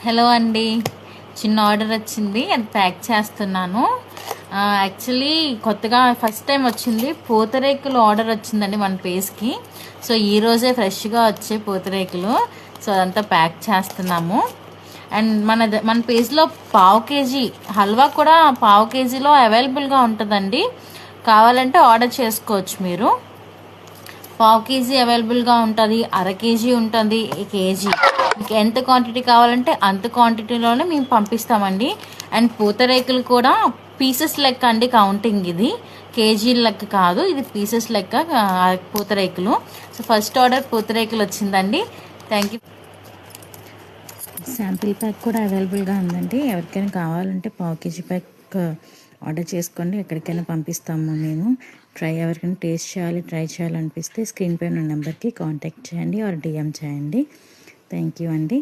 Hello అండి, చిన్న order వచ్చింది, అది ప్యాక్ చేస్తున్నాను. యాక్చువల్లీ కొత్తగా ఫస్ట్ టైం వచ్చింది, పూతరేకులు ఆర్డర్ వచ్చిందండి మన పేజ్కి. సో ఈరోజే ఫ్రెష్గా వచ్చే పూతరేకులు. సో అదంతా ప్యాక్ చేస్తున్నాము. అండ్ మన పేజ్లో ½ కేజీ హల్వా కూడా ½ కేజీలో అవైలబుల్గా ఉంటుందండి. కావాలంటే ఆర్డర్ చేసుకోవచ్చు మీరు. ½ కేజీ అవైలబుల్గా ఉంటుంది, ½ కేజీ ఉంటుంది, కేజీ. మీకు ఎంత క్వాంటిటీ కావాలంటే అంత క్వాంటిటీలోనే మేము పంపిస్తామండి. అండ్ పూతరేకులు కూడా పీసెస్ లెక్క అండి కౌంటింగ్. ఇది కేజీ లెక్క కాదు, ఇది పీసెస్ లెక్క పూతరేకులు. సో ఫస్ట్ ఆర్డర్ పూతరేకులు వచ్చిందండి. Thank you. శాంపిల్ ప్యాక్ కూడా అవైలబుల్గా ఉందండి. ఎవరికైనా కావాలంటే ½ కేజీ ప్యాక్ ఆర్డర్ చేసుకోండి, ఎక్కడికైనా పంపిస్తాము మేము. ఎవరికైనా ట్రై చేయాలనిపిస్తే స్క్రీన్ పైన ఉన్న నెంబర్కి కాంటాక్ట్ చేయండి ఆర్ డిఎం చేయండి. థ్యాంక్ యూ అండి.